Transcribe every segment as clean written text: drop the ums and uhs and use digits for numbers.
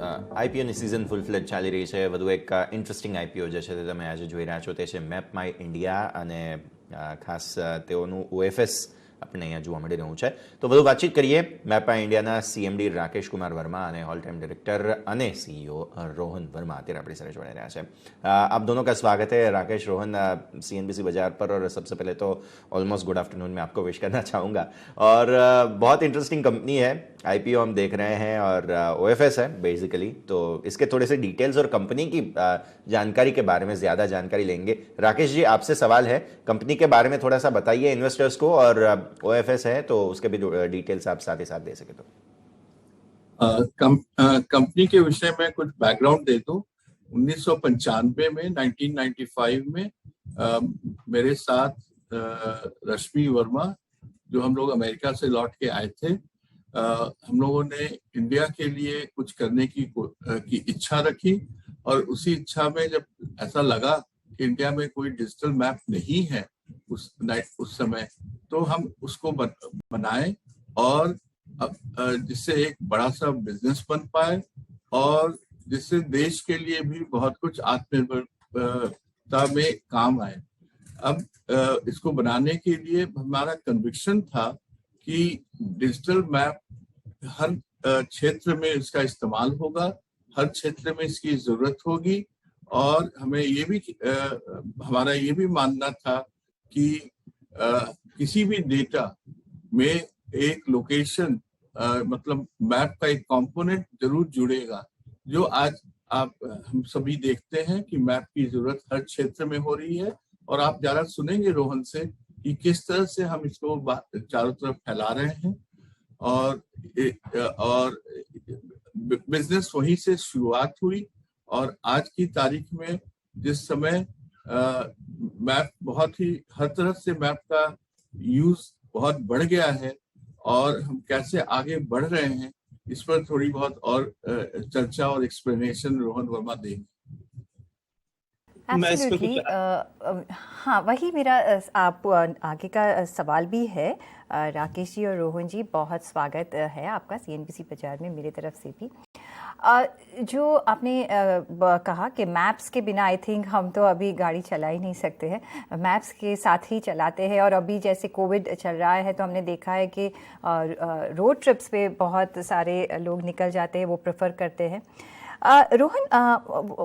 આઈપીઓની season ફૂલ fledged ચાલી રહી છે. વધુ એક ઇન્ટરેસ્ટિંગ આઈપીઓ જે છે તે તમે આજે જોઈ રહ્યા છો તે છે મેપ માય ઇન્ડિયા, અને ખાસ તેઓનું ઓએફએસ આપણને અહીંયા જોવા મળી રહ્યું છે. તો વધુ વાતચીત કરીએ મેપ માય ઇન્ડિયાના સીએમડી રાકેશ કુમાર વર્મા અને હોલ टाइम डायरेक्टर અને सीईओ रोहन वर्मा અત્યારે આપણી સાથે જોડાઈ રહ્યા છે. आप दोनों का स्वागत है. राकेश, रोहन, सीएनबीसी बाजार पर, और सबसे पहले तो ऑलमोस्ट गुड आफ्टरनून मैं आपको विश करना चाहूँगा. और बहुत इंटरेस्टिंग कंपनी है, आईपीओ हम देख रहे हैं और ओएफएस है बेसिकली. तो इसके थोड़े से डिटेल्स और कंपनी की जानकारी के बारे में ज़्यादा जानकारी लेंगे. राकेश जी, आपसे सवाल है, कंपनी के बारे में थोड़ा सा बताइए इन्वेस्टर्स को, और ओएफएस है तो उसके भी डिटेल्स आप साथ ही साथ दे सके तो. कंपनी के विषय में कुछ बैकग्राउंड दे दूं. 1995 में 1995 में मेरे साथ रश्मि वर्मा, जो हम लोग अमेरिका से लौट के आए थे, हम लोगों ने इंडिया के लिए कुछ करने की इच्छा रखी. और उसी इच्छा में जब ऐसा लगा कि इंडिया में कोई डिजिटल मैप नहीं है उस समय, तो हम उसको बनाए और जिससे एक बड़ा सा बिजनेस बन पाए और जिससे देश के लिए भी बहुत कुछ आत्मनिर्भरता में काम आए. अब इसको बनाने के लिए हमारा कन्विक्शन था कि डिजिटल मैप हर क्षेत्र में इसका इस्तेमाल होगा, हर क्षेत्र में इसकी जरूरत होगी. और हमें ये भी हमारा ये भी मानना था कि किसी भी डेटा में एक लोकेशन मतलब मैप का एक कंपोनेंट जरूर जुड़ेगा. जो आज हम सभी देखते हैं कि मैप की जरूरत हर क्षेत्र में हो रही है. और आप ज्यादा सुनेंगे रोहन से कि किस तरह से हम इसको चारों तरफ फैला रहे हैं. और बिजनेस वहीं से शुरुआत हुई. और आज की तारीख में जिस समय मैप बहुत ही हर तरफ से मैप का यूज बहुत बढ़ गया है और हम कैसे आगे बढ़ रहे हैं, इस पर थोड़ी बहुत और चर्चा और एक्सप्लेनेशन रोहन वर्मा देंगे. एब्सोल्युटली. हाँ, वही मेरा आप आगे का सवाल भी है. राकेश जी और रोहन जी, बहुत स्वागत है आपका सीएनबीसी बाजार में मेरी तरफ से भी. जो आपने कहा कि मैप्स के बिना आई थिंक हम तो अभी गाड़ी चला ही नहीं सकते हैं, मैप्स के साथ ही चलाते हैं. और अभी जैसे कोविड चल रहा है तो हमने देखा है कि रोड ट्रिप्स पे बहुत सारे लोग निकल जाते हैं, वो प्रेफर करते हैं. रोहन,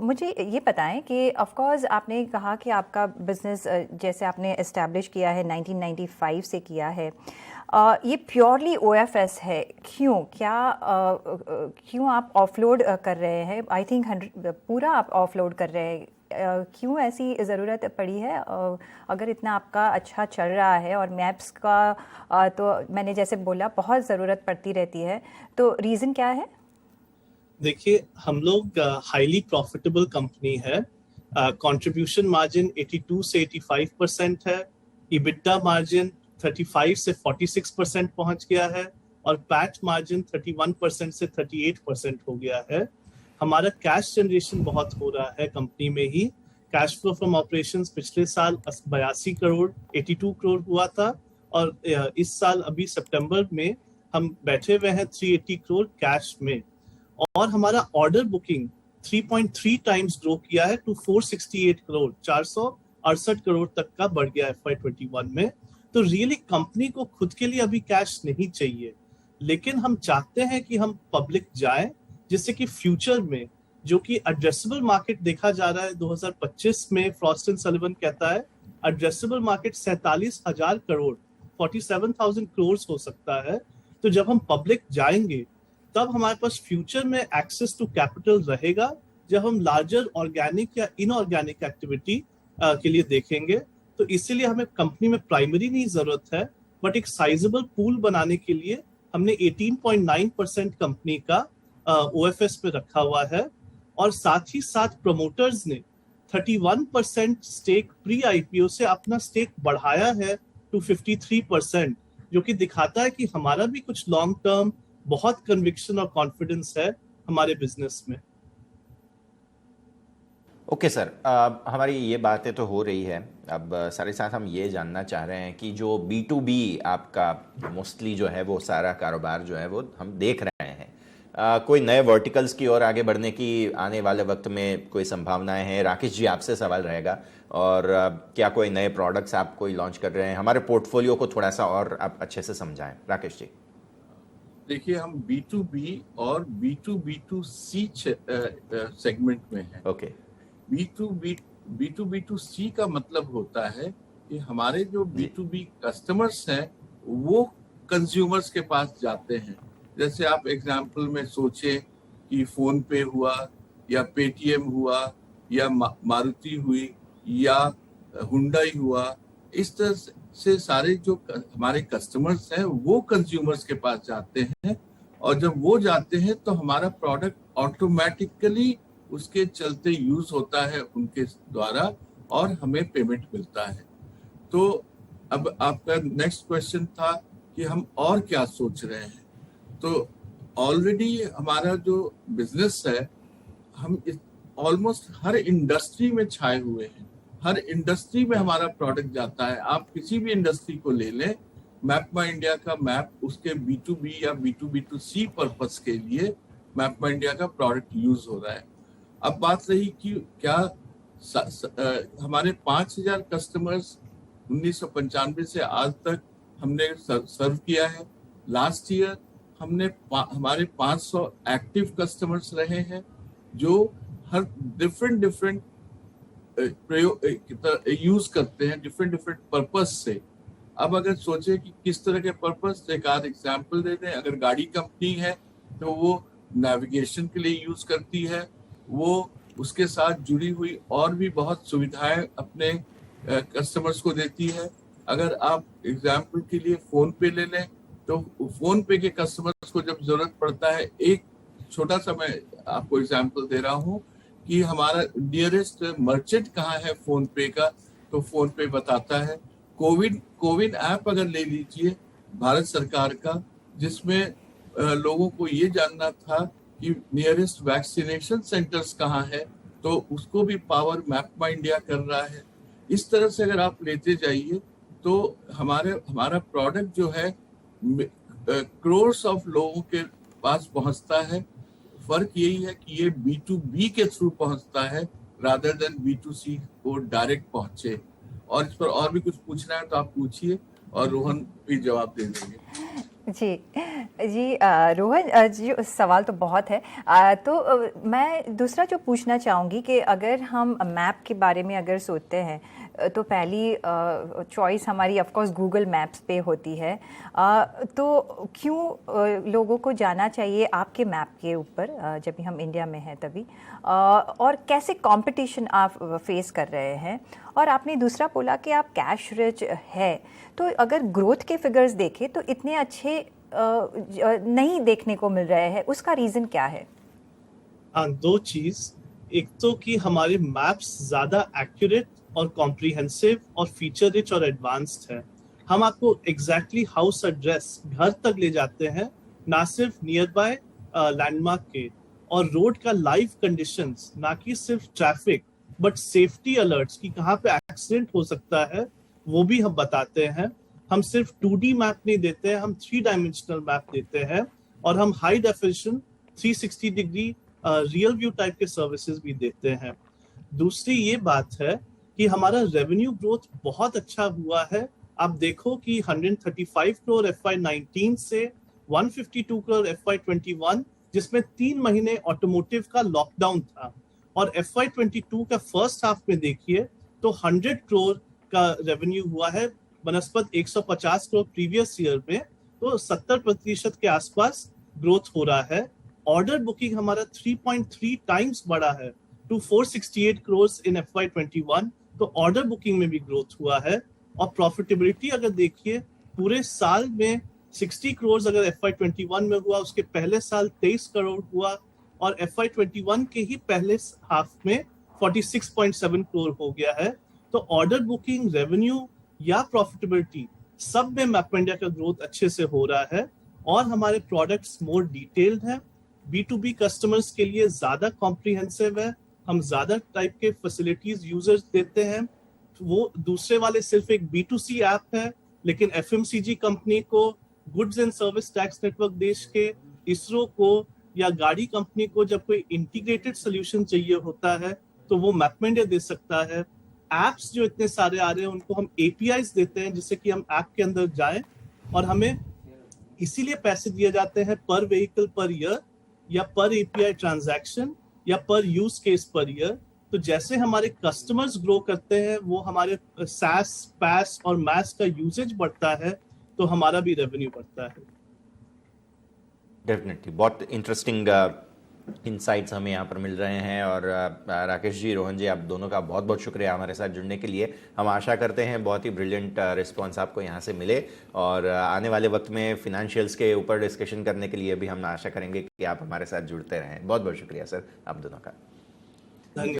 मुझे ये बताएं कि ऑफ कोर्स आपने कहा कि आपका बिजनेस जैसे आपने इस्टेब्लिश किया है 1995 से किया है, ये प्योरली ओएफएस है. क्यों आप ऑफलोड कर रहे हैं? आई थिंक पूरा आप ऑफलोड कर रहे हैं. क्यों ऐसी ज़रूरत पड़ी है? अगर इतना आपका अच्छा चल रहा है और मैप्स का तो मैंने जैसे बोला बहुत ज़रूरत पड़ती रहती है, तो रीज़न क्या है? देखिए, हम लोग हाईली प्रॉफिटेबल कंपनी है. कंट्रीब्यूशन मार्जिन 82 से 85% है. इबिटा मार्जिन 35 से 46% पहुंच गया है और पैट मार्जिन 31% से 38% हो गया है. हमारा कैश जनरेशन बहुत हो रहा है कंपनी में ही. कैश फ्लो फ्रॉम ऑपरेशंस पिछले साल 82 करोड़ 82 करोड़ हुआ था और इस साल अभी सितंबर में हम बैठे हुए हैं 380 करोड़ कैश में. और हमारा ऑर्डर बुकिंग 3.3 टाइम्स ग्रो किया है टू 468 करोड़ 468 करोड़ तक का बढ़ गया FY21 में. तो रियली कंपनी को खुद के लिए अभी कैश नहीं चाहिए, लेकिन हम चाहते हैं कि हम पब्लिक जाएं, जिससे कि फ्यूचर में जो कि एड्रेसेबल मार्केट देखा जा रहा है 2025 में फ्रॉस्ट एंड सलिवन कहता है एड्रेसेबल मार्केट 47,000 करोड़ 47,000 करोड़ हो सकता है. तो जब हम पब्लिक जाएंगे तब हमारे पास फ्यूचर में एक्सेस टू कैपिटल रहेगा, जब हम लार्जर ऑर्गेनिक या इनऑर्गेनिक एक्टिविटी के लिए देखेंगे. तो इसीलिए हमें कंपनी में प्राइमरी नहीं जरूरत है, बट एक साइजेबल पूल बनाने के लिए हमने 18.9% कंपनी का ओएफएस पे रखा हुआ है. और साथ ही साथ प्रमोटर्स ने 31% स्टेक प्री आईपीओ से अपना स्टेक बढ़ाया है टू 53%, जो कि दिखाता है कि हमारा भी कुछ लॉन्ग टर्म बहुत कन्विक्शन और कॉन्फिडेंस है हमारे बिजनेस में. ओके सर, हमारी ये बातें तो हो रही है. अब सारे साथ हम ये जानना चाह रहे हैं कि जो B2B आपका मोस्टली जो है वो सारा कारोबार जो है वो हम देख रहे हैं, कोई नए वर्टिकल्स की ओर आगे बढ़ने की आने वाले वक्त में कोई संभावनाएं हैं? राकेश जी, आपसे सवाल रहेगा। और क्या कोई नए प्रोडक्ट्स आप कोई लॉन्च कर रहे हैं? हमारे पोर्टफोलियो को थोड़ा सा और आप अच्छे से समझाएं, राकेश जी। देखिए, हम B2B और B2B2C सेगमेंट में हैं। ओके। B2B2C का मतलब होता है कि हमारे जो जी। B2B कस्टमर्स हैं वो कंज्यूमर्स के पास जाते हैं। जैसे आप एग्जाम्पल में सोचें कि फोन पे हुआ या पेटीएम हुआ या मारुति हुई या हुंडई हुआ, इस तरह से सारे जो हमारे कस्टमर्स हैं वो कंज्यूमर्स के पास जाते हैं, और जब वो जाते हैं तो हमारा प्रोडक्ट ऑटोमेटिकली उसके चलते यूज होता है उनके द्वारा और हमें पेमेंट मिलता है। तो अब आपका नेक्स्ट क्वेश्चन था कि हम और क्या सोच रहे हैं। तो ऑलरेडी हमारा जो बिजनेस है, हम ऑलमोस्ट हर इंडस्ट्री में छाए हुए हैं। हर इंडस्ट्री में हमारा प्रोडक्ट जाता है। आप किसी भी इंडस्ट्री को ले लें, मैप माई इंडिया का मैप उसके B2B या B2B2C पर्पस के लिए मैप माई इंडिया का प्रोडक्ट यूज हो रहा है। अब बात रही कि क्या हमारे 5000 कस्टमर्स 1995 से आज तक हमने सर्व किया है। लास्ट ईयर हमने हमारे 500 एक्टिव कस्टमर्स रहे हैं जो हर डिफरेंट प्रयोग यूज करते हैं डिफरेंट पर्पस से। अब अगर सोचे कि किस तरह के पर्पस, एक आध एग्जाम्पल दे दें। अगर गाड़ी कंपनी है तो वो नेविगेशन के लिए यूज करती है, वो उसके साथ जुड़ी हुई और भी बहुत सुविधाएं अपने कस्टमर्स को देती है। अगर आप एग्जाम्पल के लिए फोन पे ले लें तो फोन पे के कस्टमर्स को जब जरूरत पड़ता है, एक छोटा सा मैं आपको एग्जाम्पल दे रहा हूँ कि हमारा नियरेस्ट मर्चेंट कहाँ है फोन पे का, तो फोन पे बताता है। कोविन ऐप अगर ले लीजिए भारत सरकार का, जिसमें लोगों को ये जानना था कि नियरेस्ट वैक्सीनेशन सेंटर्स कहाँ है, तो उसको भी पावर मैप माई इंडिया कर रहा है। इस तरह से अगर आप लेते जाइए तो हमारा प्रोडक्ट जो है क्रोर्स ऑफ लोगों के पास पहुंचता है। फर्क यही है कि ये B2B के थ्रू पहुंचता है रादर देन B2C को डायरेक्ट पहुंचे। और इस पर और भी कुछ पूछना है तो आप पूछिए और रोहन भी जवाब दे देंगे। जी रोहन जी, सवाल तो बहुत है। तो मैं दूसरा जो पूछना चाहूँगी कि अगर हम मैप के बारे में अगर सोचते हैं तो पहली चॉइस हमारी ऑफ कोर्स गूगल मैप्स पे होती है। तो क्यों लोगों को जाना चाहिए आपके मैप के ऊपर जब भी हम इंडिया में हैं तभी, और कैसे कंपटीशन आप फेस कर रहे हैं? और आपने दूसरा बोला कि आप कैश रिच है, तो अगर ग्रोथ के फिगर्स देखें तो इतने अच्छे नहीं देखने को मिल रहे हैं, उसका रीज़न क्या है? हाँ, दो चीज। एक तो कि हमारे मैप्स ज्यादा एक्यूरेट और कॉम्प्रिहेंसिव और फीचर रिच और एडवांस्ड है। हम आपको एग्जैक्टली हाउस एड्रेस घर तक ले जाते हैं, ना सिर्फ नियर बाय लैंडमार्क के, और रोड का लाइव कंडीशंस, ना कि सिर्फ ट्रैफिक बट सेफ्टी अलर्ट्स कि कहाँ पे एक्सीडेंट हो सकता है, वो भी हम बताते हैं। हम सिर्फ 2D मैप नहीं देते हैं, हम 3 डायमेंशनल मैप देते हैं, और हम high definition 360 degree real view type के सर्विसेज भी देते हैं। दूसरी ये बात है कि हमारा रेवेन्यू ग्रोथ बहुत अच्छा हुआ है। आप देखो कि 135 करोड़ FY19 से 152 करोड़ FY21, जिसमें 3 महीने ऑटोमोटिव का लॉकडाउन था, और FY22 का फर्स्ट हाफ में देखिए तो 100 करोड़ का रेवेन्यू हुआ है बनस्पत 150 करोड़ प्रीवियस ईयर में, तो 70% के आसपास ग्रोथ हो रहा है। ऑर्डर बुकिंग हमारा 3.3 टाइम्स बढ़ा है टू 468 करोड़ इन FY21, तो ऑर्डर बुकिंग में भी ग्रोथ हुआ है। और प्रॉफिटेबिलिटी अगर देखिए, पूरे साल में 60 करोड़ अगर FY21 में हुआ, उसके पहले साल 23 करोड़ हुआ, और FY21 के ही पहले हाफ में 46.7 करोड़ हो गया है। तो ऑर्डर बुकिंग, रेवेन्यू या प्रॉफिटेबिलिटी, सब में मैप इंडिया का ग्रोथ अच्छे से हो रहा है। और हमारे प्रोडक्ट्स मोर डिटेल्ड हैं, B2B कस्टमर्स के लिए ज्यादा कॉम्प्रिहेंसिव है, हम ज्यादा टाइप के फैसिलिटीज यूजर्स देते हैं। वो दूसरे वाले सिर्फ एक B2C ऐप है, लेकिन FMCG कंपनी को, goods and service tax network देश के, इसरो को, या गाड़ी कंपनी को जब कोई इंटीग्रेटेड सोल्यूशन चाहिए होता है तो वो मैपमेंडिया दे सकता है। एप्स जो इतने सारे आ रहे हैं उनको हम एपीआईज देते हैं जिससे कि हम ऐप के अंदर जाएं, और हमें इसीलिए पैसे दिए जाते हैं पर व्हीकल पर ईयर या पर एपीआई ट्रांजैक्शन या पर यूज केस पर ईयर। तो जैसे हमारे कस्टमर्स ग्रो करते हैं वो हमारे SaaS, PaaS और MaaS का यूजेज बढ़ता है तो हमारा भी रेवेन्यू बढ़ता है। डेफिनेटली बहुत इंटरेस्टिंग इनसाइट्स हमें यहाँ पर मिल रहे हैं। और राकेश जी, रोहन जी, आप दोनों का बहुत बहुत शुक्रिया हमारे साथ जुड़ने के लिए। हम आशा करते हैं बहुत ही ब्रिलियंट रिस्पॉन्स आपको यहाँ से मिले, और आने वाले वक्त में फिनेंशियल्स के ऊपर डिस्कशन करने के लिए भी हम आशा करेंगे कि आप हमारे साथ जुड़ते रहें। बहुत बहुत शुक्रिया सर आप दोनों का।